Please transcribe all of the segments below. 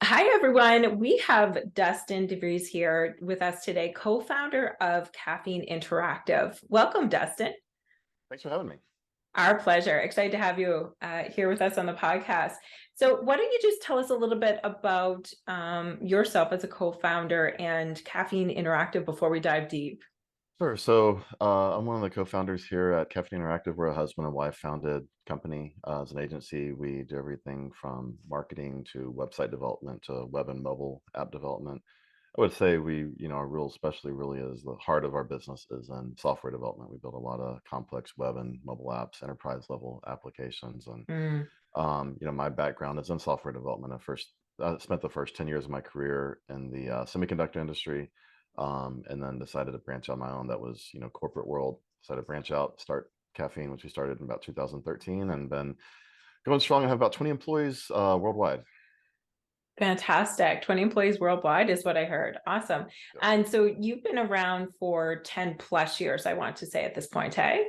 Hi, everyone. We have Dustin DeVries here with us today, co-founder of Caffeine Interactive. Welcome, Dustin. Thanks for having me. Our pleasure. Excited to have you here with us on the podcast. So why don't you just tell us a little bit about yourself as a co-founder and Caffeine Interactive before we dive deep? Sure. So I'm one of the co-founders here at Caffeine Interactive. We're a husband and wife founded company. As an agency, we do everything from marketing to website development to web and mobile app development. I would say our real specialty really is the heart of our business is in software development. We build a lot of complex web and mobile apps, enterprise level applications. And, Mm. my background is in software development. I spent the first 10 years of my career in the semiconductor industry, and then decided to branch out on my own. That was, corporate world. Decided to branch out, start Caffeine, which we started in about 2013, and been going strong. I have about 20 employees worldwide. Fantastic. 20 employees worldwide is what I heard. Awesome. Yes. And so you've been around for 10 plus years, I want to say at this point, hey?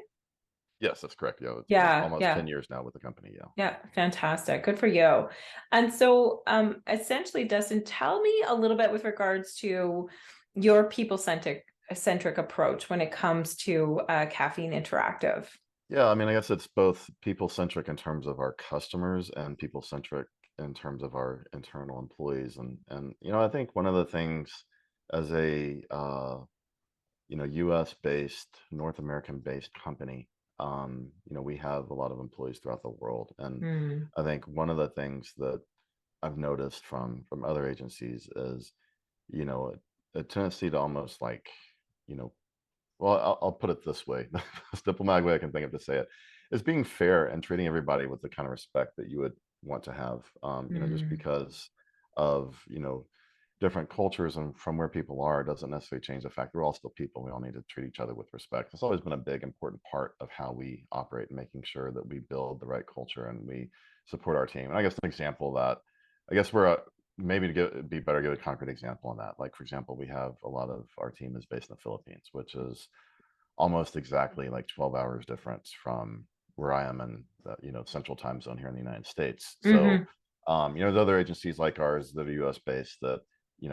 Yes, that's correct. Yeah, Yeah, almost yeah. 10 years now with the company. Yeah. Yeah, fantastic. Good for you. And so, essentially, Dustin, tell me a little bit with regards to your people-centric approach when it comes to Caffeine Interactive. Yeah, I mean, I guess it's both people-centric in terms of our customers and people-centric in terms of our internal employees. And I think one of the things as a US-based, North American-based company, we have a lot of employees throughout the world. And Mm. I think one of the things that I've noticed from other agencies is, you know, a tendency to almost like, you know, well, I'll put it this way, the most diplomatic way I can think of to say it is being fair and treating everybody with the kind of respect that you would want to have, just Mm. because of, different cultures and from where people are doesn't necessarily change the fact we're all still people. We all need to treat each other with respect. It's always been a big, important part of how we operate and making sure that we build the right culture and we support our team. And I guess an example of that, I guess maybe be better to give a concrete example on that. Like, for example, we have a lot of our team is based in the Philippines, which is almost exactly like 12 hours difference from where I am in the, central time zone here in the United States. So, Hmm. there's other agencies like ours that are US based that,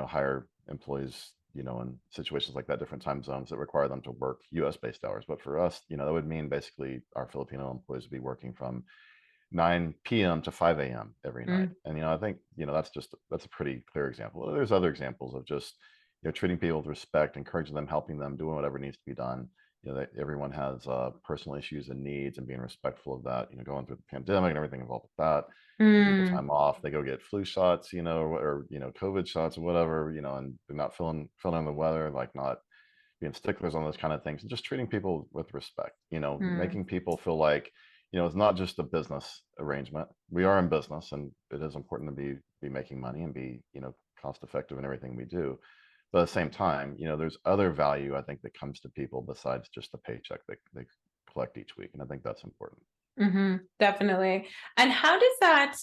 hire employees, in situations like that, different time zones that require them to work US based hours. But for us, that would mean basically our Filipino employees would be working from 9 p.m. to 5 a.m. every night. Mm. And, I think, that's a pretty clear example. There's other examples of just, treating people with respect, encouraging them, helping them, doing whatever needs to be done. That everyone has personal issues and needs and being respectful of that, going through the pandemic and everything involved with that. Giving people Mm. time off, they go get flu shots, or COVID shots or whatever, and they're not feeling the weather, like not being sticklers on those kind of things, and just treating people with respect, Mm. making people feel like, it's not just a business arrangement. We are in business and it is important to be making money and be, cost effective in everything we do. But at the same time, there's other value I think that comes to people besides just the paycheck that they collect each week. And I think that's important. Hmm. Definitely. And how does that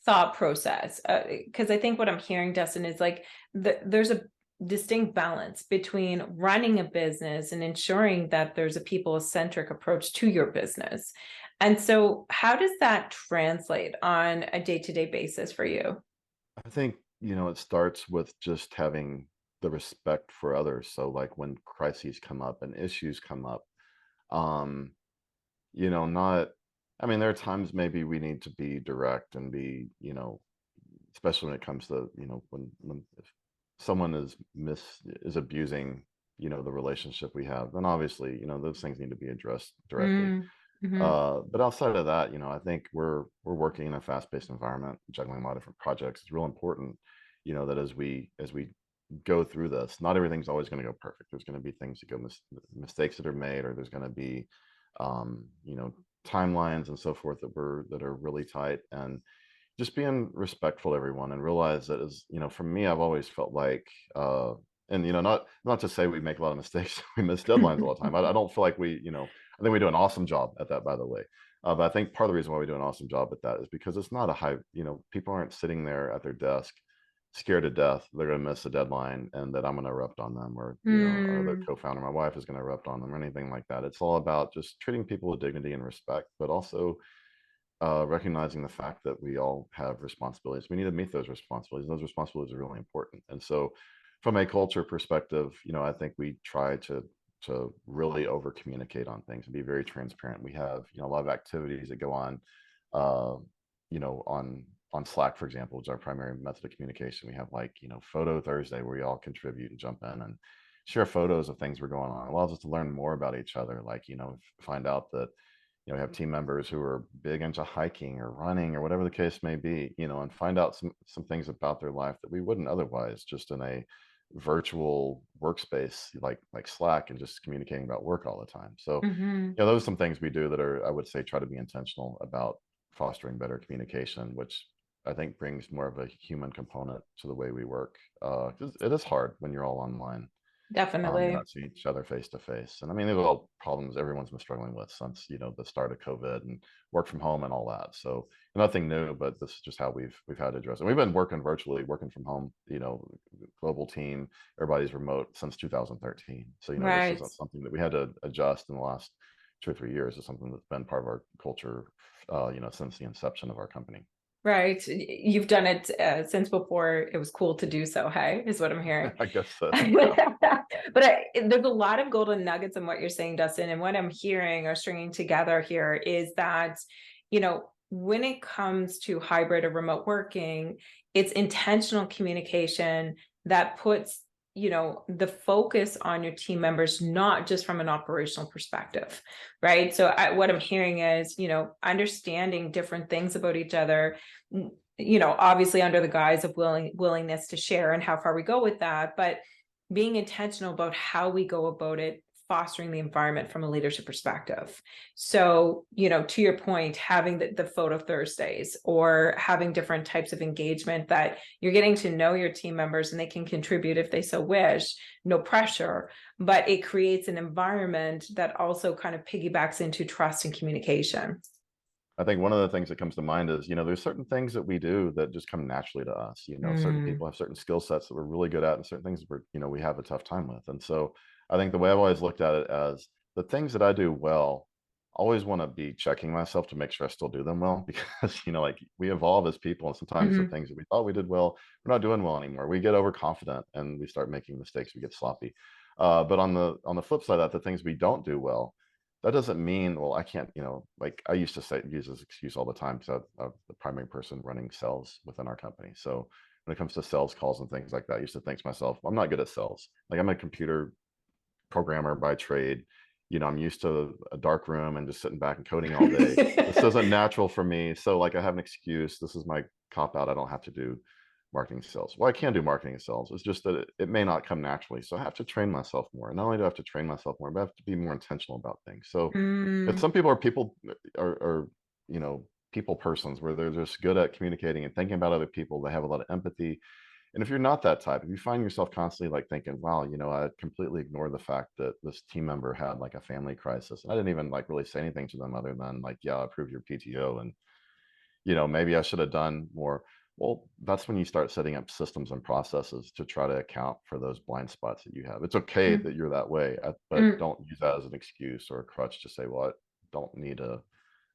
thought process? Because I think what I'm hearing, Dustin, is like there's a distinct balance between running a business and ensuring that there's a people-centric approach to your business. And so, how does that translate on a day-to-day basis for you? I think, it starts with just having the respect for others. So like when crises come up and issues come up, um, not, I mean, there are times maybe we need to be direct and be, especially when it comes to, when if someone is abusing, the relationship we have, then obviously, those things need to be addressed directly. Mm-hmm. But outside of that, I think we're working in a fast-paced environment, juggling a lot of different projects. It's real important, that as we go through this, not everything's always going to go perfect. There's going to be things that mistakes that are made, or there's going to be, um, you know, timelines and so forth that are really tight, and just being respectful to everyone and realize that as for me, I've always felt like, and not to say we make a lot of mistakes, we miss deadlines all the time. I don't feel like I think we do an awesome job at that, by the way. But I think part of the reason why we do an awesome job at that is because it's not a high, people aren't sitting there at their desk scared to death they're going to miss a deadline and that I'm going to erupt on them, or or the Mm. co-founder, my wife, is going to erupt on them or anything like that. It's all about just treating people with dignity and respect, but also recognizing the fact that we all have responsibilities. We need to meet those responsibilities. Those responsibilities are really important. And so from a culture perspective, I think we try to really over communicate on things and be very transparent. We have, a lot of activities that go on, uh, on Slack, for example, which is our primary method of communication. We have like, Photo Thursday where we all contribute and jump in and share photos of things we're going on. It allows us to learn more about each other. Like, find out that, we have team members who are big into hiking or running or whatever the case may be, and find out some things about their life that we wouldn't otherwise just in a virtual workspace like Slack and just communicating about work all the time. So, Hmm. those are some things we do that are, I would say, try to be intentional about fostering better communication, which I think brings more of a human component to the way we work. 'Cause it is hard when you're all online. You're Definitely. not seeing each other face to face. And I mean, these are all problems everyone's been struggling with since, the start of COVID and work from home and all that. So nothing new, but this is just how we've had to address it. We've been working virtually, working from home, global team, everybody's remote since 2013. So, this Right. isn't something that we had to adjust in the last 2 or 3 years. It's something that's been part of our culture, since the inception of our company. Right. You've done it since before it was cool to do so, hey, is what I'm hearing. I guess so. Yeah. But there's a lot of golden nuggets in what you're saying, Dustin. And what I'm hearing or stringing together here is that, when it comes to hybrid or remote working, it's intentional communication that puts, the focus on your team members, not just from an operational perspective, right? So what I'm hearing is, understanding different things about each other, obviously under the guise of willingness to share and how far we go with that, but being intentional about how we go about it, fostering the environment from a leadership perspective. So, to your point, having the photo Thursdays or having different types of engagement that you're getting to know your team members and they can contribute if they so wish, no pressure, but it creates an environment that also kind of piggybacks into trust and communication. I think one of the things that comes to mind is, there's certain things that we do that just come naturally to us. Certain Mm. people have certain skill sets that we're really good at, and certain things we have a tough time with. And so I think the way I've always looked at it as the things that I do well, I always want to be checking myself to make sure I still do them well because, like we evolve as people, and sometimes the Hmm. things that we thought we did well, we're not doing well anymore. We get overconfident and we start making mistakes, we get sloppy. But on the flip side of that, the things we don't do well, that doesn't mean, well, I can't, like I used to use this excuse all the time because I'm the primary person running sales within our company. So when it comes to sales calls and things like that, I used to think to myself, I'm not good at sales. Like I'm a computer programmer by trade. I'm used to a dark room and just sitting back and coding all day. This isn't natural for me. So like I have an excuse. This is my cop out. I don't have to do marketing sales. Well, I can do marketing sales. It's just that it may not come naturally. So I have to train myself more. And not only do I have to train myself more, but I have to be more intentional about things. So if Mm. some people are people persons where they're just good at communicating and thinking about other people, they have a lot of empathy. And if you're not that type, if you find yourself constantly like thinking, wow, I completely ignored the fact that this team member had like a family crisis. And I didn't even like really say anything to them other than like, yeah, I approved your PTO. And, maybe I should have done more. Well, that's when you start setting up systems and processes to try to account for those blind spots that you have. It's okay Mm. that you're that way, but Mm. don't use that as an excuse or a crutch to say, well, I don't need to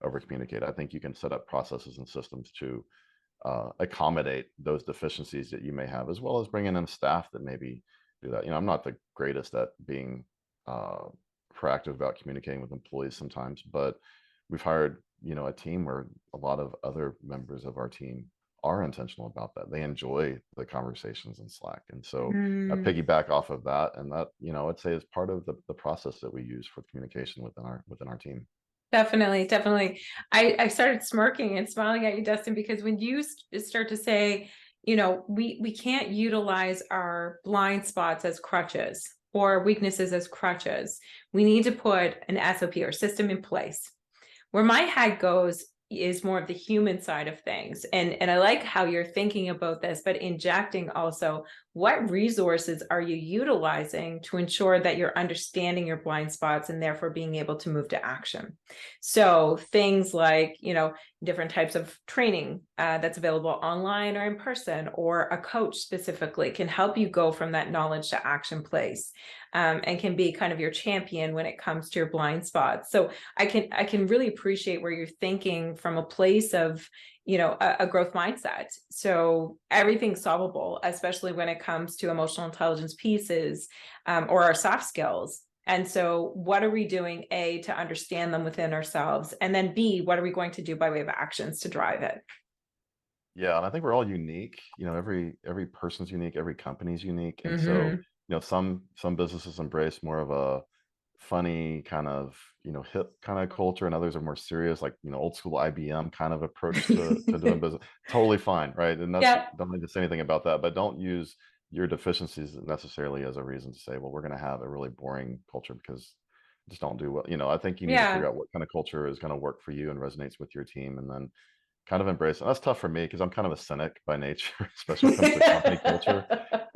over communicate. I think you can set up processes and systems to accommodate those deficiencies that you may have, as well as bringing in staff that maybe do that. I'm not the greatest at being uh, proactive about communicating with employees sometimes, but we've hired, a team where a lot of other members of our team are intentional about that. They enjoy the conversations in Slack. And so I Mm. piggyback off of that. And that, I'd say is part of the process that we use for communication within our team. Definitely, definitely. I started smirking and smiling at you, Dustin, because when you start to say, we can't utilize our blind spots as crutches or weaknesses as crutches. We need to put an SOP or system in place. Where my head goes is more of the human side of things. And I like how you're thinking about this, but injecting also what resources are you utilizing to ensure that you're understanding your blind spots and therefore being able to move to action. So things like, different types of training that's available online or in person, or a coach specifically can help you go from that knowledge to action place, and can be kind of your champion when it comes to your blind spots. So I can really appreciate where you're thinking from a place of, a growth mindset. So everything's solvable, especially when it comes to emotional intelligence pieces, or our soft skills. And so what are we doing, A, to understand them within ourselves? And then B, what are we going to do by way of actions to drive it? Yeah, and I think we're all unique. Every person's unique, every company's unique, and so Mm-hmm. some businesses embrace more of a funny kind of hip kind of culture, and others are more serious, like old school IBM kind of approach to doing business. Totally fine, right? And that's Yeah. don't need to say anything about that, but don't use your deficiencies necessarily as a reason to say, well, we're going to have a really boring culture because just don't do well. I think you need to figure Yeah. out what kind of culture is going to work for you and resonates with your team, and then kind of embrace it. That's tough for me because I'm kind of a cynic by nature, especially when it comes to company culture.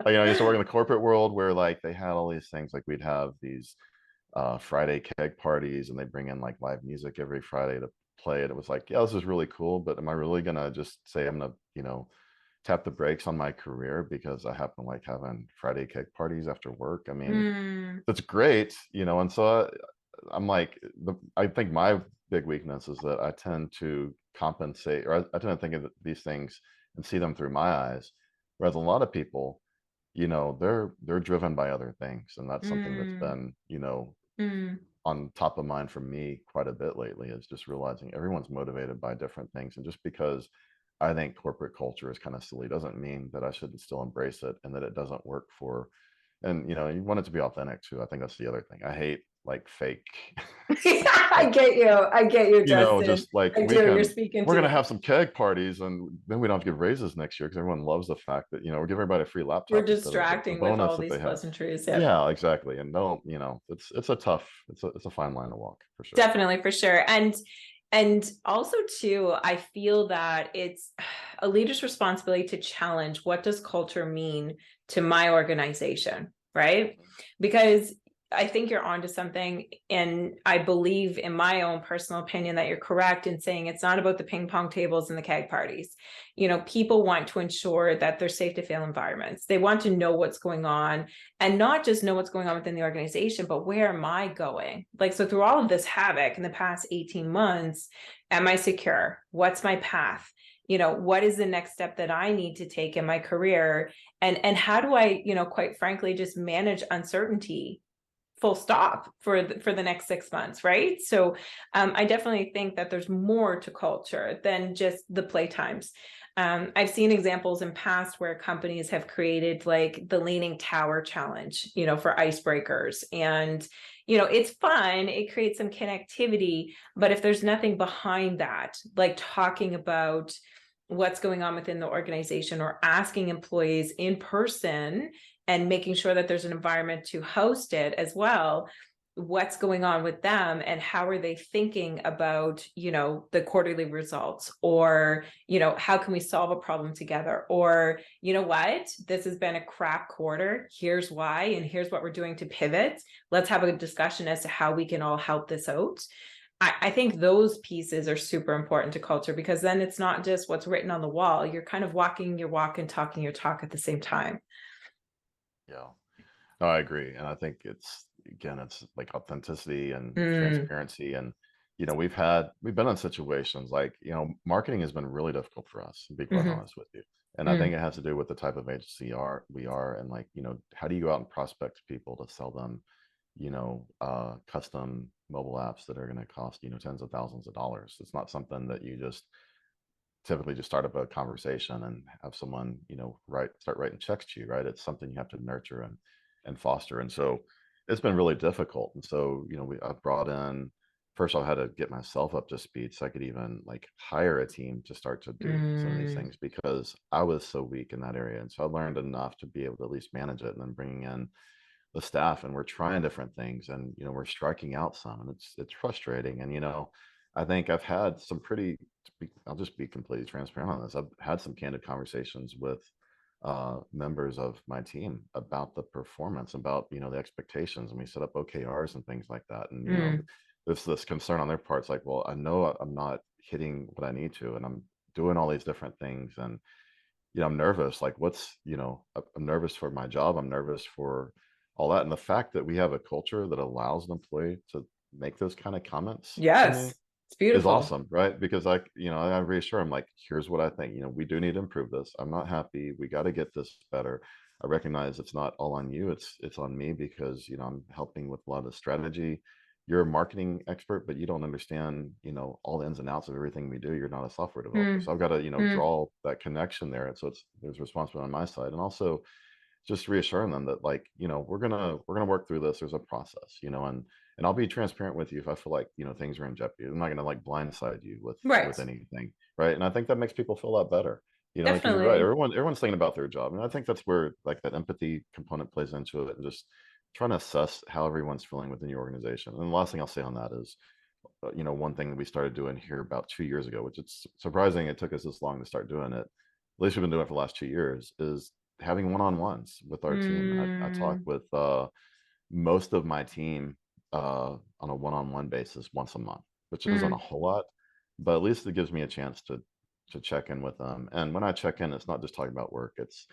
I used to work in the corporate world where like they had all these things, like we'd have these Friday keg parties and they bring in like live music every Friday to play it. It was like, yeah, this is really cool, but am I really gonna just say I'm gonna, tap the brakes on my career because I happen to like having Friday keg parties after work? I mean, Mm, that's great, and so I'm like, I think my big weakness is that I tend to compensate, or I tend to think of these things and see them through my eyes, whereas a lot of people, they're driven by other things, and that's something that's mm, been, mm, on top of mind for me quite a bit lately, is just realizing everyone's motivated by different things, and just because I think corporate culture is kind of silly doesn't mean that I shouldn't still embrace it and that it doesn't work for. And you want it to be authentic too. I think that's the other thing. I hate like fake I like get you. I get you, Justin. just like I we do. You're can speaking we're to gonna me. have some keg parties and then we don't have to give raises next year because everyone loves the fact that we're giving everybody a free We're laptop instead of the distracting with bonus all that these they had. pleasantries. Yep. Yeah, exactly. And don't, it's a tough, it's a fine line to walk for sure. Definitely, for sure. And also too, I feel that it's a leader's responsibility to challenge, what does culture mean to my organization, right? Because I think you're onto something, and I believe, in my own personal opinion, that you're correct in saying it's not about the ping pong tables and the keg parties. People want to ensure that they're safe to fail environments. They want to know what's going on, and not just know what's going on within the organization, but where am I going? Like, so through all of this havoc in the past 18 months, am I secure? What's my path? What is the next step that I need to take in my career? And how do I, quite frankly, just manage uncertainty, full stop, for the next 6 months, right? So I definitely think that there's more to culture than just the playtimes. I've seen examples in past where companies have created like the Leaning Tower Challenge, for icebreakers. And, it's fun, it creates some connectivity, but if there's nothing behind that, like talking about what's going on within the organization, or asking employees in person and making sure that there's an environment to host it as well, what's going on with them and how are they thinking about, the quarterly results, or, how can we solve a problem together, or, what, this has been a crap quarter, here's why, and here's what we're doing to pivot. Let's have a discussion as to how we can all help this out. I think those pieces are super important to culture, because then it's not just what's written on the wall. You're kind of walking your walk and talking your talk at the same time. Yeah. No, I agree. And I think it's like authenticity and Mm, transparency. And, we've been in situations like, marketing has been really difficult for us, to be quite mhm, honest with you. And I think mm, it has to do with the type of agency we are. And like, how do you go out and prospect people to sell them, custom mobile apps that are going to cost, tens of thousands of dollars? It's not something that you just typically just start up a conversation and have someone, start writing checks to you, right? It's something you have to nurture and foster. And so it's been really difficult. And so, I've brought in, first I had to get myself up to speed so I could even like hire a team to start to do some of these mm, things because I was so weak in that area. And so I learned enough to be able to at least manage it, and then bringing in the staff, and we're trying different things, and we're striking out some, and it's frustrating. And I think I've had some pretty, I'll just be completely transparent on this, I've had some candid conversations with members of my team about the performance, about the expectations, and we set up OKRs and things like that. And mm, there's this concern on their parts, like, well, I know I'm not hitting what I need to, and I'm doing all these different things, and I'm nervous. Like, I'm nervous for my job. I'm nervous for all that. And the fact that we have a culture that allows an employee to make those kind of comments to me Yes, it's is beautiful. awesome, right? Because I reassure them, like, here's what I think. We do need to improve this. I'm not happy. We got to get this better. I recognize it's not all on you. It's on me because I'm helping with a lot of the strategy. You're a marketing expert, but you don't understand all the ins and outs of everything we do. You're not a software developer, Mm, so I've got to mm, draw that connection there. And so there's responsibility on my side, and also just reassuring them that, like, we're gonna work through this. There's a process, and I'll be transparent with you if I feel like things are in jeopardy. I'm not gonna like blindside you with right. anything, right? And I think that makes people feel a lot better, because you're right. Definitely. Everyone's thinking about their job, and I think that's where like that empathy component plays into it, and just trying to assess how everyone's feeling within your organization. And the last thing I'll say on that is, one thing that we started doing here about 2 years ago, which it's surprising it took us this long to start doing it. At least we've been doing it for the last 2 years, is having one-on-ones with our team. And I talk Mm, with most of my team on a one-on-one basis once a month, which isn't a mm. whole lot, but at least it gives me a chance to check in with them. And when I check in, it's not just talking about work. It's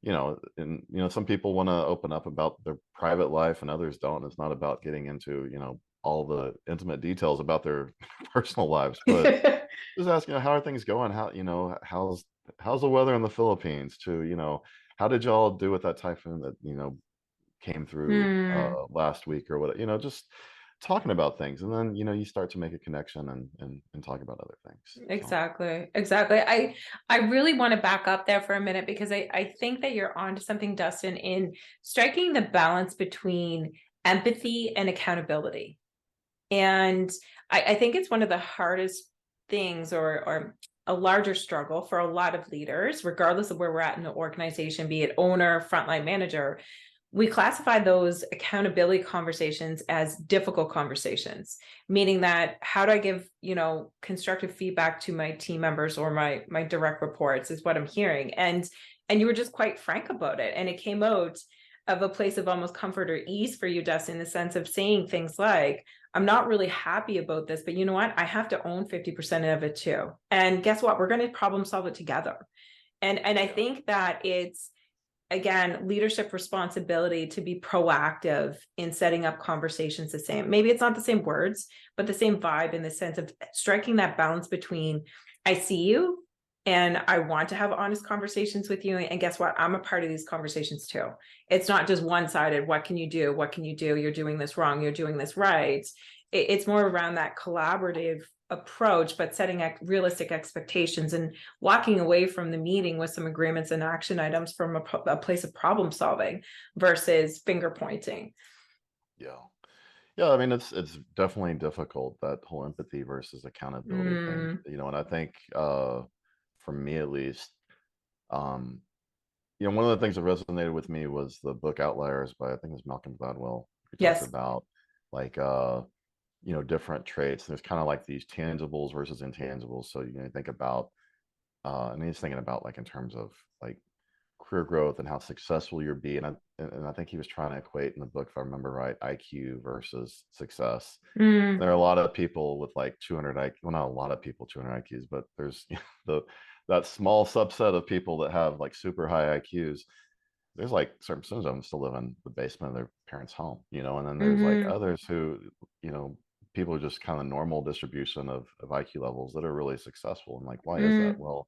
and some people want to open up about their private life and others don't. It's not about getting into all the intimate details about their personal lives, but just asking, how are things going? How's the weather in the Philippines? To how did y'all do with that typhoon that came through Mm. last week or what? Just talking about things, and then you start to make a connection and talk about other things. So Exactly. Exactly. I really want to back up there for a minute because I think that you're onto something, Dustin, in striking the balance between empathy and accountability. And I think it's one of the hardest things or a larger struggle for a lot of leaders, regardless of where we're at in the organization, be it owner, frontline manager. We classify those accountability conversations as difficult conversations, meaning that how do I give, constructive feedback to my team members or my direct reports is what I'm hearing. And you were just quite frank about it. And it came out of a place of almost comfort or ease for you, Dustin, in the sense of saying things like, I'm not really happy about this, but you know what? I have to own 50% of it too. And guess what? We're going to problem solve it together. And I yeah, think that it's, again, leadership responsibility to be proactive in setting up conversations the same. Maybe it's not the same words, but the same vibe, in the sense of striking that balance between, I see you and I want to have honest conversations with you. And guess what? I'm a part of these conversations too. It's not just one-sided. What can you do? What can you do? You're doing this wrong. You're doing this right. It's more around that collaborative approach, but setting realistic expectations and walking away from the meeting with some agreements and action items from a place of problem solving versus finger pointing. yeah. Yeah, I mean, it's definitely difficult, that whole empathy versus accountability thing, Mm, and I think for me at least, um, one of the things that resonated with me was the book Outliers by, I think it's Malcolm Gladwell. He talks yes. about, like, different traits. There's kind of like these tangibles versus intangibles. So think about and he's thinking about, like, in terms of like career growth and how successful you'll be. And I think he was trying to equate in the book, if I remember right, IQ versus success. Mm, There are a lot of people with like 200 IQ, well, not a lot of people 200 IQs, but there's the that small subset of people that have like super high IQs. There's like certain percentage of them still live in the basement of their parents' home, and then there's like mm-hmm, others who, you know, people are just kind of normal distribution of IQ levels that are really successful. And like, why is that? mm, Well,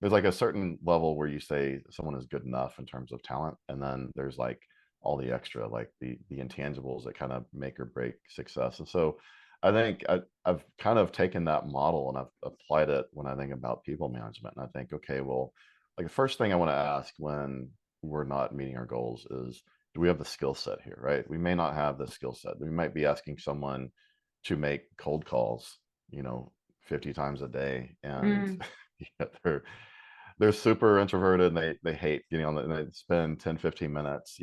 there's like a certain level where you say someone is good enough in terms of talent, and then there's like all the extra, like the intangibles that kind of make or break success. And so I think I've kind of taken that model and I've applied it when I think about people management. And I think, okay, well, like the first thing I want to ask when we're not meeting our goals is, do we have the skill set here, right? We may not have the skill set. We might be asking someone to make cold calls, 50 times a day, and mm, they're super introverted, and they hate getting on and they spend 10, 15 minutes,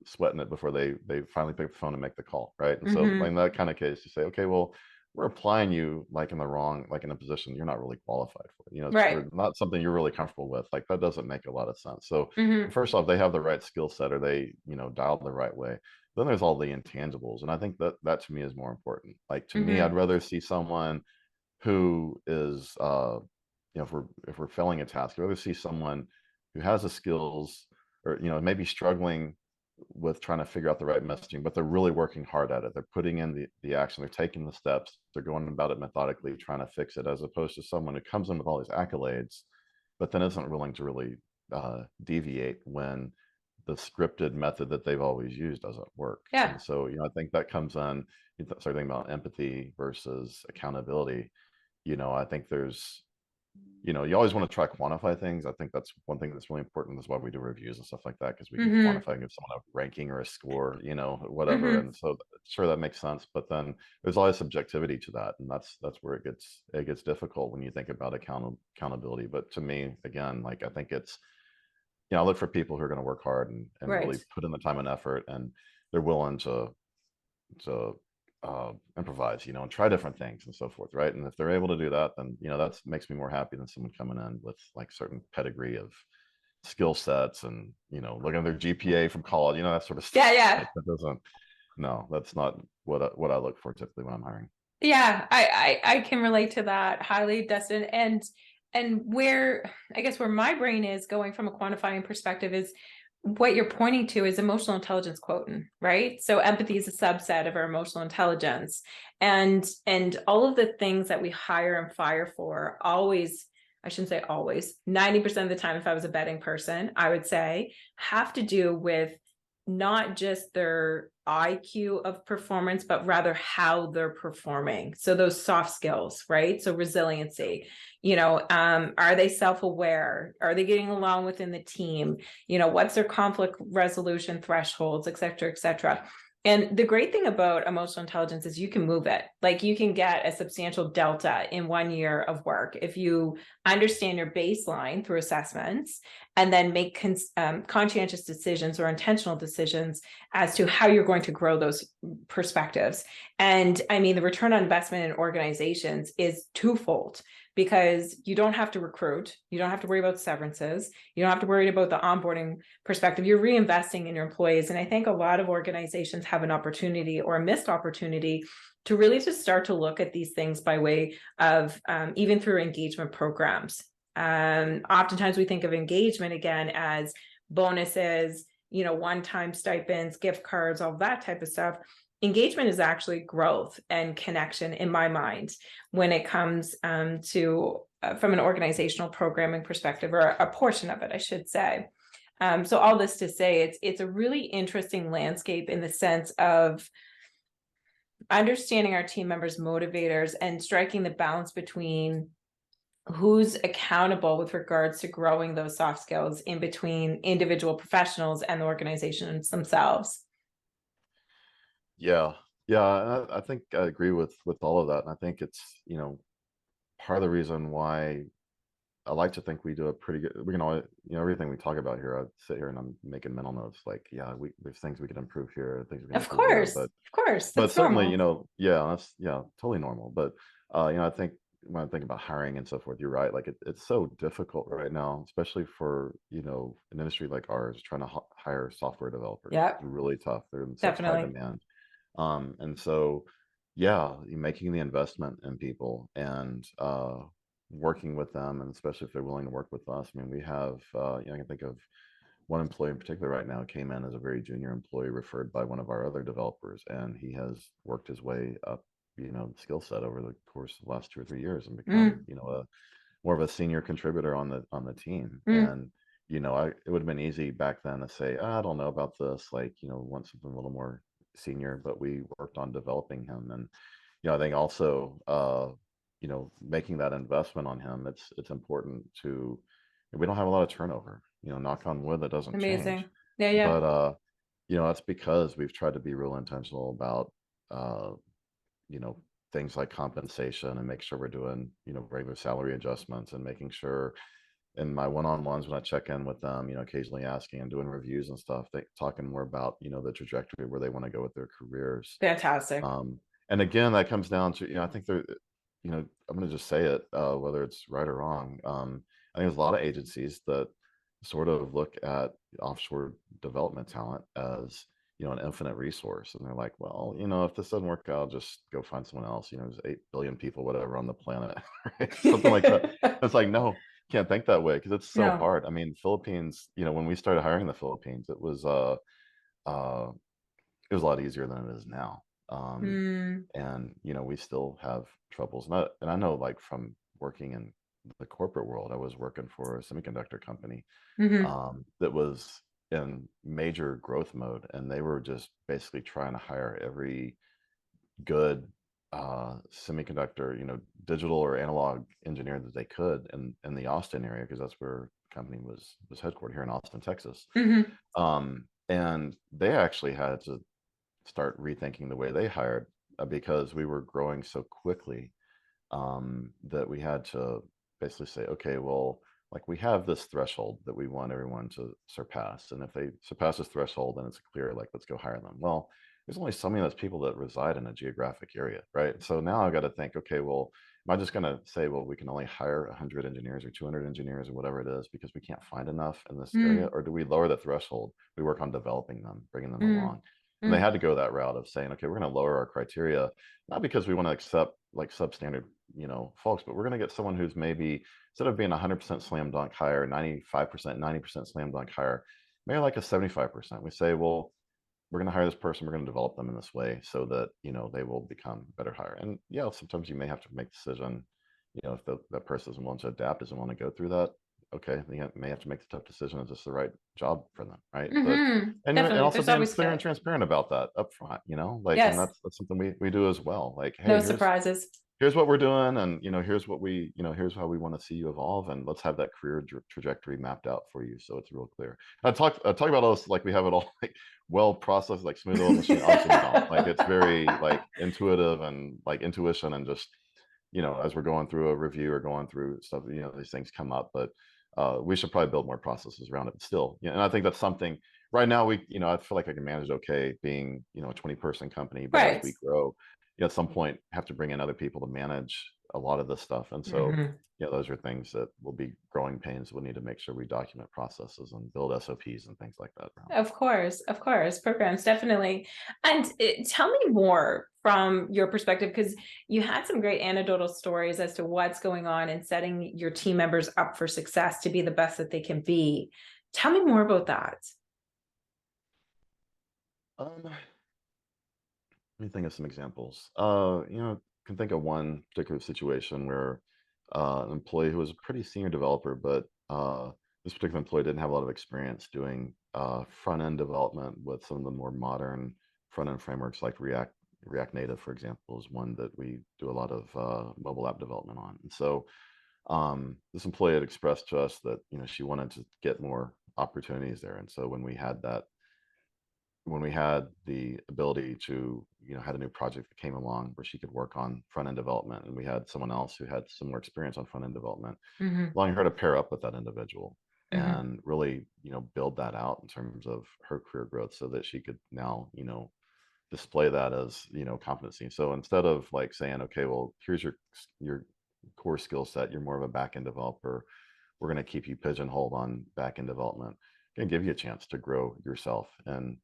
sweating it before they finally pick up the phone and make the call, right? And so mm-hmm, in that kind of case, you say, okay, well, we're applying you like in the wrong, like in a position you're not really qualified for, right. or not something you're really comfortable with. Like, that doesn't make a lot of sense. So Mm-hmm, first off, they have the right skill set, or they, dialed the right way. Then there's all the intangibles. And I think that to me is more important. Like, to me, I'd mm-hmm, rather see someone who is, if we're failing a task, I'd rather see someone who has the skills, or maybe struggling with trying to figure out the right messaging, but they're really working hard at it. They're putting in the action, they're taking the steps, they're going about it methodically, trying to fix it, as opposed to someone who comes in with all these accolades, but then isn't willing to really deviate when the scripted method that they've always used doesn't work. Yeah. And so, I think that comes on, you start thinking about empathy versus accountability. I think there's, you always want to try quantify things. I think that's one thing that's really important. That's why we do reviews and stuff like that, because we can Mm-hmm. quantify and give someone a ranking or a score, whatever. Mm-hmm. And so, sure, that makes sense. But then there's always subjectivity to that, and that's where it gets difficult when you think about accountability. But to me, again, like, I think it's, I look for people who are going to work hard and Right. really put in the time and effort, and they're willing to improvise, and try different things and so forth, right? And if they're able to do that, then that makes me more happy than someone coming in with like certain pedigree of skill sets and looking at their GPA from college, that sort of Yeah, stuff. yeah. That doesn't. No, that's not what I look for typically when I'm hiring. Yeah, I can relate to that highly, Dustin. And where I guess where my brain is going from a quantifying perspective is what you're pointing to is emotional intelligence quotient, right? So empathy is a subset of our emotional intelligence. And all of the things that we hire and fire for always, I shouldn't say always, 90% of the time, if I was a betting person, I would say have to do with not just their IQ of performance, but rather how they're performing. So those soft skills, right? So resiliency, are they self-aware? Are they getting along within the team? What's their conflict resolution thresholds, et cetera, et cetera. And the great thing about emotional intelligence is you can move it. Like you can get a substantial delta in 1 year of work if you understand your baseline through assessments and then make conscientious decisions or intentional decisions as to how you're going to grow those perspectives. And I mean, the return on investment in organizations is twofold, because you don't have to recruit, you don't have to worry about severances, you don't have to worry about the onboarding perspective. You're reinvesting in your employees. And I think a lot of organizations have an opportunity or a missed opportunity to really just start to look at these things by way of even through engagement programs. Oftentimes we think of engagement again as bonuses, one-time stipends, gift cards, all that type of stuff. Engagement is actually growth and connection in my mind when it comes to from an organizational programming perspective, or a portion of it, I should say. So all this to say, it's a really interesting landscape in the sense of understanding our team members' motivators and striking the balance between who's accountable with regards to growing those soft skills in between individual professionals and the organizations themselves. Yeah, yeah, I think I agree with all of that, and I think it's part of the reason why I like to think we do a pretty good. We can all, everything we talk about here. I sit here and I'm making mental notes, like, yeah, there's things we can improve here, things we can improve there, Of course, but that's certainly, normal. yeah, that's, yeah, totally normal. But I think when I think about hiring and so forth, you're right. Like it's so difficult right now, especially for an industry like ours, trying to hire software developers. Yeah, It's really tough. They're in such high definitely. demand. And so, yeah, making the investment in people and working with them, and especially if they're willing to work with us. I mean, we have, I can think of one employee in particular right now came in as a very junior employee referred by one of our other developers, and he has worked his way up, skill set over the course of the last 2 or 3 years and become, Mm, more of a senior contributor on the team. mm. And it would have been easy back then to say, I don't know about this, like, want something a little more senior, but we worked on developing him. And I think also making that investment on him, it's important to, we don't have a lot of turnover, knock on wood, that doesn't change. Amazing. Yeah, yeah. But that's because we've tried to be real intentional about uh you know things like compensation, and make sure we're doing regular salary adjustments, and making sure in my one-on-ones when I check in with them, occasionally asking and doing reviews and stuff, they talking more about the trajectory where they want to go with their careers. Fantastic. um and again, that comes down to, I think there, I'm going to just say it, whether it's right or wrong. I think there's a lot of agencies that sort of look at offshore development talent as an infinite resource. And they're like, well, if this doesn't work out, just go find someone else. There's 8 billion people, whatever, on the planet, right? Something like that. It's like, no, can't think that way, because it's so No. hard. I mean, Philippines, when we started hiring the Philippines, uh, it was a lot easier than it is now. Mm. And we still have troubles. And I know, like, from working in the corporate world, I was working for a semiconductor company Hmm. that was in major growth mode, and they were just basically trying to hire every good semiconductor, digital or analog engineer that they could in the Austin area, because that's where the company was headquartered, here in Austin, Texas. Hmm. And they actually had to start rethinking the way they hired, because we were growing so quickly, that we had to basically say, okay, well, like, we have this threshold that we want everyone to surpass. And if they surpass this threshold, then it's clear, like, let's go hire them. Well, there's only so many of those people that reside in a geographic area, right? So now I've got to think, okay, well, am I just going to say, well, we can only hire 100 engineers or 200 engineers or whatever it is because we can't find enough in this area? Mm. Or do we lower the threshold? We work on developing them, bringing them Mm. along. And they Mm. had to go that route of saying, okay, we're going to lower our criteria, not because we want to accept, like, substandard, folks, but we're going to get someone who's maybe, instead of being 100% slam dunk hire, 95%, 90% slam dunk hire, maybe like a 75%. We say, well, we're going to hire this person, we're going to develop them in this way so that, they will become better hire. And yeah, sometimes you may have to make a decision, if that person isn't willing to adapt, doesn't want to go through that. Okay, you may have to make the tough decision. Is this the right job for them, right? But Hmm. and Definitely. also There's being always clear and fit. transparent about that up front, like, and Yes. that's something we do as well. Like, hey, No here's surprises. what we're doing, and here's what here's how we want to see you evolve, and let's have that career trajectory mapped out for you, so it's real clear. I talk about us like we have it all, like, well processed, like smooth oil machine. Obviously we don't. Like, it's very, like, intuitive, and like intuition, and just, as we're going through a review or going through stuff, these things come up. But we should probably build more processes around it still. And I think that's something right now, I feel like I can manage it okay, being, a 20-person company. But as Right. we grow, at some point, have to bring in other people to manage a lot of this stuff. And so, Hmm. those are things that will be growing pains. We'll need to make sure we document processes and build SOPs and things like that around. Of course, programs, definitely. And tell me more from your perspective, because you had some great anecdotal stories as to what's going on and setting your team members up for success to be the best that they can be. Tell me more about that. Let me think of some examples. Can think of one particular situation where an employee who was a pretty senior developer, but this particular employee didn't have a lot of experience doing front end development with some of the more modern front end frameworks, like React Native, for example, is one that we do a lot of mobile app development on. And so this employee had expressed to us that she wanted to get more opportunities there. And so when we had the ability to, had a new project that came along where she could work on front end development, and we had someone else who had some more experience on front end development, Hmm. allowing her to pair up with that individual Hmm. and really, build that out in terms of her career growth, so that she could now, display that as, competency. So instead of, like, saying, okay, well, here's your core skill set, you're more of a back end developer, we're going to keep you pigeonholed on back end development, going to give you a chance to grow yourself and,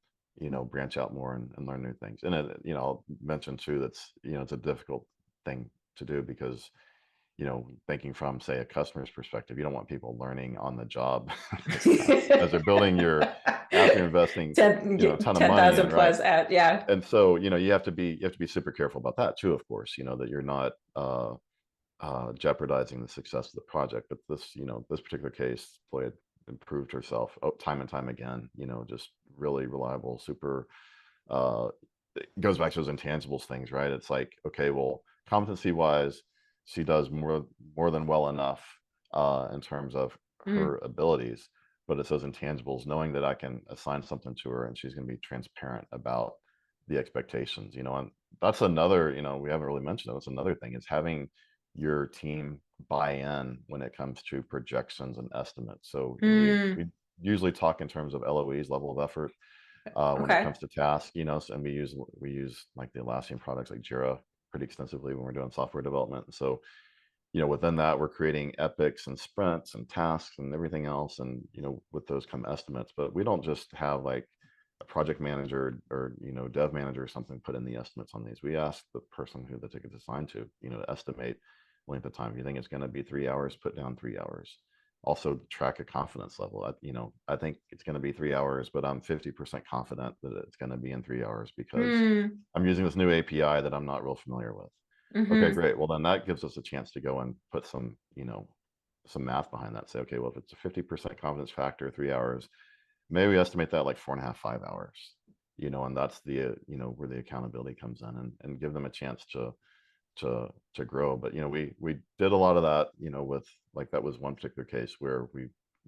branch out more and learn new things. And I'll mention too, that's, it's a difficult thing to do, because thinking from, say, a customer's perspective, you don't want people learning on the job as they're building your app you're investing, a ton of money 10,000 in, right? plus at, yeah. And so, you have to be super careful about that too, of course, that you're not jeopardizing the success of the project. But this particular case, Floyd improved herself, time and time again. Just really reliable, super. It goes back to those intangibles things, right? It's like, okay, well, competency wise, she does more than well enough in terms of Mm. her abilities. But it's those intangibles, knowing that I can assign something to her and she's going to be transparent about the expectations. And that's another, we haven't really mentioned it. That's another thing, is having your team buy in when it comes to projections and estimates. So, we Mm. usually talk in terms of LOEs, level of effort, when it Okay. comes to tasks, and we use like the Atlassian products like Jira pretty extensively when we're doing software development. And so, within that, we're creating epics and sprints and tasks and everything else. And, with those come estimates. But we don't just have, like, a project manager or dev manager or something put in the estimates on these. We asked the person who the ticket's assigned to, to estimate length of time. If you think it's going to be 3 hours, put down 3 hours. Also track a confidence level. I think it's going to be 3 hours, but I'm 50% confident that it's going to be in 3 hours because Mm, I'm using this new API that I'm not real familiar with. Okay, hmm. great. Well, then that gives us a chance to go and put some math behind that. Say, okay, well, if it's a 50% confidence factor, 3 hours, maybe we estimate that like 4.5, 5 hours, and that's where the accountability comes in, and give them a chance to grow. But we did a lot of that, with, like, that was one particular case where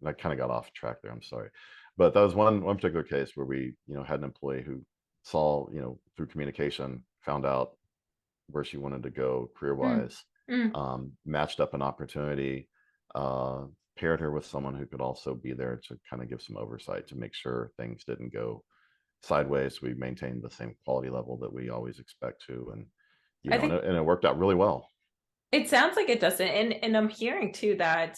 I kind of got off track there. I'm sorry, but that was one particular case where we had an employee who saw, through communication, found out where she wanted to go career Mm, wise, mm. matched up an opportunity, paired her with someone who could also be there to kind of give some oversight to make sure things didn't go sideways. We maintained the same quality level that we always expect to, and I and think it worked out really well. it sounds like it doesn't. And I'm hearing too that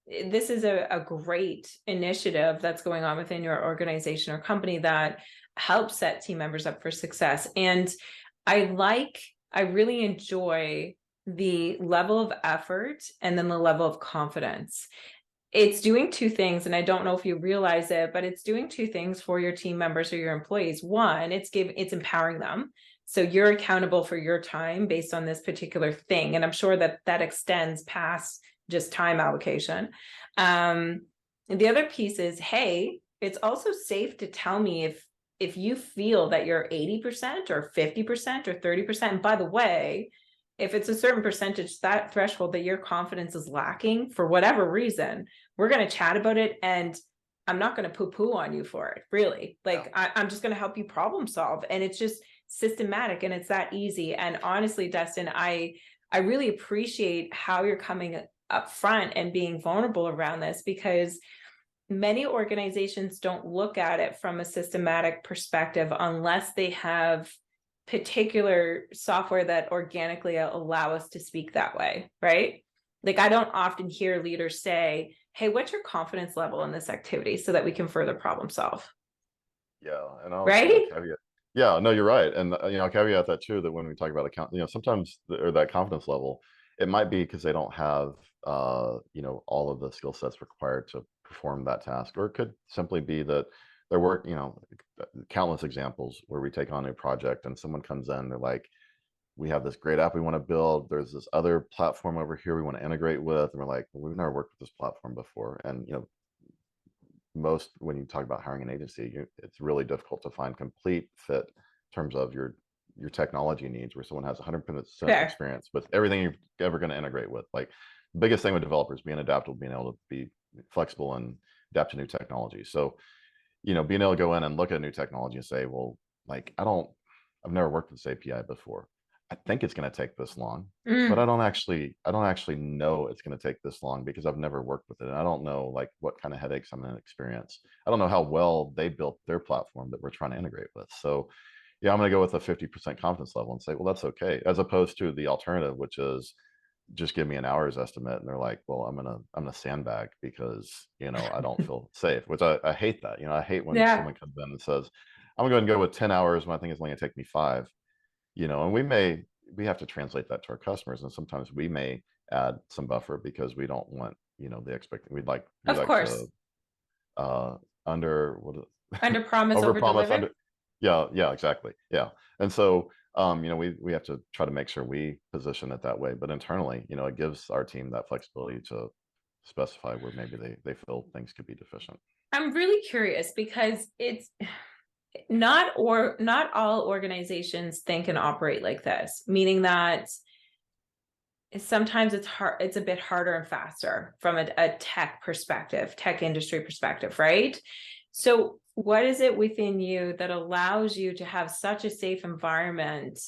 this is a great initiative that's going on within your organization or company that helps set team members up for success. And I really enjoy the level of effort and then the level of confidence. It's doing two things, and I don't know if you realize it, but it's doing two things for your team members or your employees. One, it's empowering them. So you're accountable for your time based on this particular thing. And I'm sure that that extends past just time allocation. And the other piece is, hey, it's also safe to tell me if you feel that you're 80% or 50% or 30%. And by the way, if it's a certain percentage, that threshold that your confidence is lacking for whatever reason, we're going to chat about it, and I'm not going to poo-poo on you for it, really. Like, I'm just going to help you problem solve, and it's just systematic, and it's that easy. And honestly, Dustin, I really appreciate how you're coming up front and being vulnerable around this, because many organizations don't look at it from a systematic perspective unless they have particular software that organically allow us to speak that way, right? Like, I don't often hear leaders say, hey, what's your confidence level in this activity so that we can further problem solve, Yeah, and I'll right? caveat. Yeah, no, you're right, and I'll caveat that too. That when we talk about sometimes or that confidence level, it might be because they don't have all of the skill sets required to perform that task, or it could simply be that their work. Countless examples where we take on a project and someone comes in, they're like, we have this great app we want to build. There's this other platform over here we want to integrate with, and we're like, well, we've never worked with this platform before, and most when you talk about hiring an agency, it's really difficult to find complete fit in terms of your technology needs, where someone has 100% Fair. experience with everything you're ever going to integrate with. Like, the biggest thing with developers, being adaptable, being able to be flexible and adapt to new technology. So, being able to go in and look at a new technology and say, well, like, I've never worked with this API before. I think it's going to take this long, but Mm, I don't actually know it's going to take this long because I've never worked with it. And I don't know, like, what kind of headaches I'm going to experience. I don't know how well they built their platform that we're trying to integrate with. So yeah, I'm going to go with a 50% confidence level and say, well, that's okay. As opposed to the alternative, which is just give me an hour's estimate. And they're like, well, I'm gonna sandbag because, I don't feel safe, which I hate that. I hate when yeah. someone comes in and says, I'm going to go with 10 hours when I think it's only gonna take me 5. And we have to translate that to our customers, and sometimes we may add some buffer because we don't want, the expecting. We Of like to course. uh under what Under promise, over over promise, deliver. under. Yeah, exactly, yeah. And so we have to try to make sure we position it that way, but internally, it gives our team that flexibility to specify where maybe they feel things could be deficient. I'm really curious because it's not all organizations think and operate like this, meaning that sometimes it's a bit harder and faster from a tech perspective, tech industry perspective, right? So what is it within you that allows you to have such a safe environment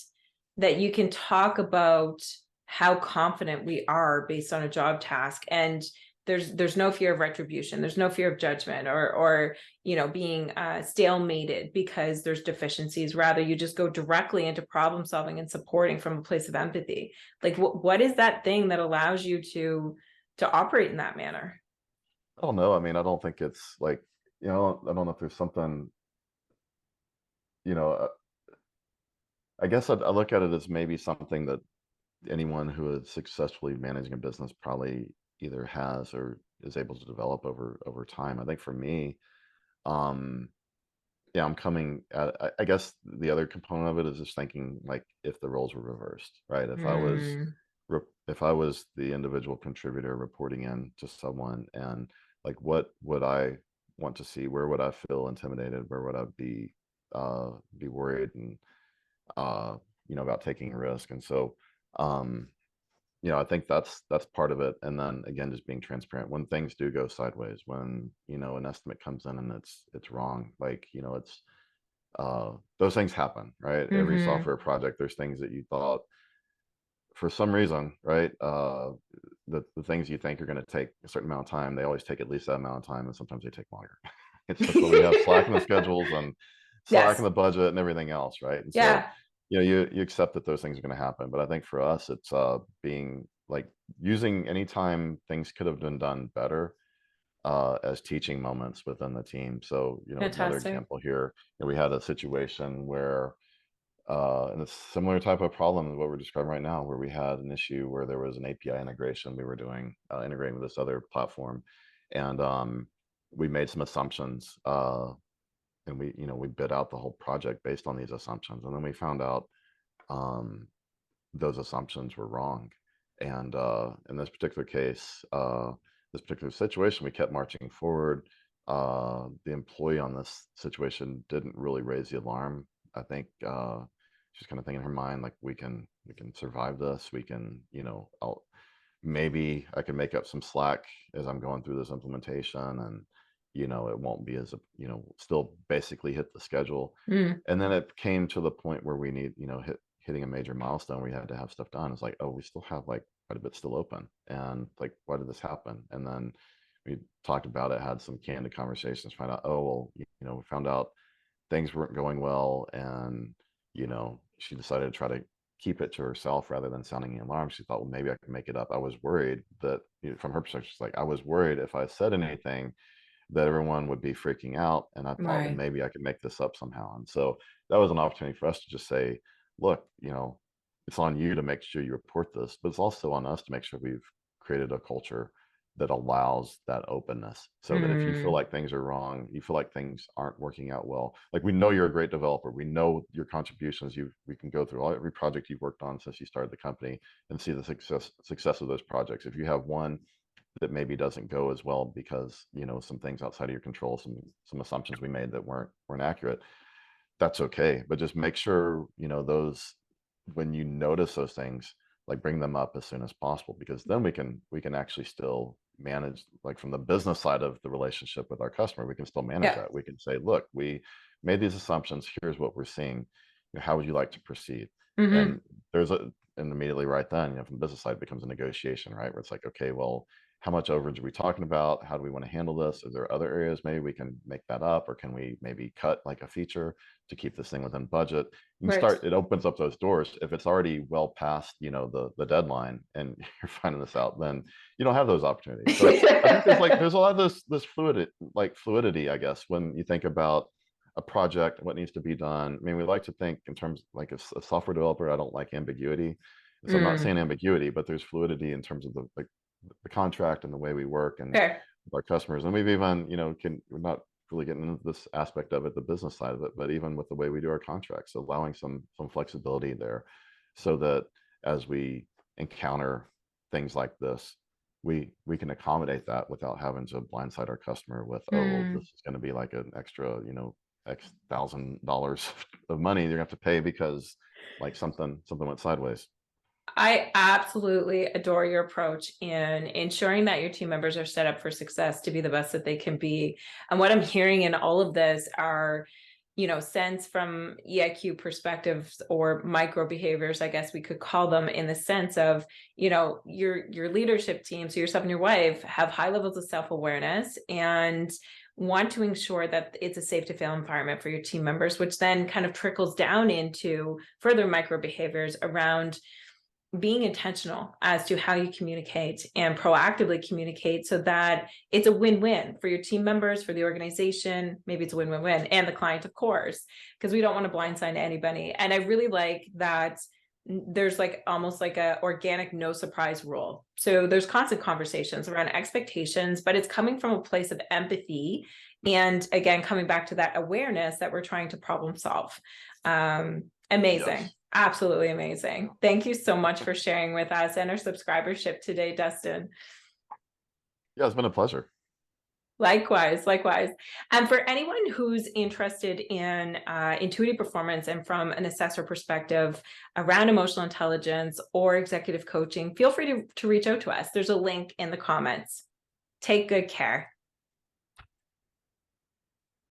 that you can talk about how confident we are based on a job task, and there's no fear of retribution, there's no fear of judgment or being stalemated because there's deficiencies. Rather, you just go directly into problem solving and supporting from a place of empathy. Like, what is that thing that allows you to operate in that manner? I don't know. I mean, I don't think it's like, I don't know if there's something you know, I guess I look at it as maybe something that anyone who is successfully managing a business probably either has or is able to develop over time. I think for me, um, yeah, I'm coming at, I guess the other component of it is just thinking like if the roles were reversed, right? Mm, If I was the individual contributor reporting in to someone, and like what would I want to see? Where would I feel intimidated? Where would I be worried and uh about taking a risk? And so um I think that's part of it. And then again, just being transparent when things do go sideways, when an estimate comes in and it's wrong, like it's those things happen, right? Every mm-hmm. software project, there's things that you thought for some reason, right? The things you think are going to take a certain amount of time, they always take at least that amount of time, and sometimes they take longer. It's just what we have, slack in the schedules and slack in Yes. the budget and everything else, right? And so Yeah. you accept that those things are going to happen. But I think for us, it's being like using any time things could have been done better as teaching moments within the team. So another Fantastic. example here, we had a situation where and it's similar type of problem as what we're describing right now, where we had an issue where there was an API integration we were doing, integrating with this other platform, and we made some assumptions, and we bid out the whole project based on these assumptions, and then we found out um, those assumptions were wrong. And in this particular case, this particular situation, we kept marching forward. The employee on this situation didn't really raise the alarm. I think she's kind of thinking in her mind, like, we can survive this. We can, maybe I can make up some slack as I'm going through this implementation, and it won't be as still basically hit the schedule. Mm, And then it came to the point where we need hitting a major milestone, we had to have stuff done. It's like, oh, we still have like quite a bit still open, and like, why did this happen? And then we talked about it, had some candid conversations, find out, oh well, we found out things weren't going well, and she decided to try to keep it to herself rather than sounding the alarm. She thought, well, maybe I can make it up. I was worried that, from her perspective, she's like, I was worried if I said anything that everyone would be freaking out, and I thought, well, right. maybe I could make this up somehow. And so that was an opportunity for us to just say, look, it's on you to make sure you report this, but it's also on us to make sure we've created a culture that allows that openness, so that if you feel Mm, like things are wrong, you feel like things aren't working out well, like, we know you're a great developer, we know your contributions, we can go through every project you've worked on since you started the company and see the success of those projects. If you have one that maybe doesn't go as well because some things outside of your control, some assumptions we made that weren't accurate, that's okay. But just make sure those, when you notice those things, like, bring them up as soon as possible, because then we can actually still manage, like, from the business side of the relationship with our customer, we can still manage yeah. that. We can say, look, we made these assumptions, here's what we're seeing, how would you like to proceed? Mm-hmm. And there's a and immediately right then, from the business side, it becomes a negotiation, right, where it's like, okay, well, how much overage are we talking about? How do we want to handle this? Is there other areas maybe we can make that up, or can we maybe cut like a feature to keep this thing within budget? You can Right. start, it opens up those doors. If it's already well past, the deadline, and you're finding this out, then you don't have those opportunities. So I think there's a lot of this fluidity, I guess, when you think about a project, what needs to be done. I mean, we like to think in terms, like, as a software developer, I don't like ambiguity. So I'm not Mm, saying ambiguity, but there's fluidity in terms of the contract and the way we work and fair. with our customers. And we've even, we're not really getting into this aspect of it, the business side of it, but even with the way we do our contracts, allowing some flexibility there, so that as we encounter things like this, we can accommodate that without having to blindside our customer with, oh well, this Mm. is going to be like an extra, X $1,000 of money you're gonna have to pay because, like, something went sideways. I absolutely adore your approach in ensuring that your team members are set up for success to be the best that they can be. And what I'm hearing in all of this are, sense from EIQ perspectives, or micro behaviors, I guess we could call them, in the sense of, your leadership team, so yourself and your wife have high levels of self-awareness and want to ensure that it's a safe to fail environment for your team members, which then kind of trickles down into further micro behaviors around being intentional as to how you communicate and proactively communicate so that it's a win-win for your team members, for the organization. Maybe it's a win-win-win, and the client, of course, because we don't want to blindside anybody. And I really like that there's like almost like a organic no surprise rule. So there's constant conversations around expectations, but it's coming from a place of empathy. And again, coming back to that awareness that we're trying to problem solve. Amazing. Yes. Absolutely amazing. Thank you so much for sharing with us and our subscribership today, Dustin. Yeah, it's been a pleasure. Likewise, likewise. And for anyone who's interested in intuitive performance and from an assessor perspective around emotional intelligence or executive coaching, feel free to reach out to us. There's a link in the comments. Take good care.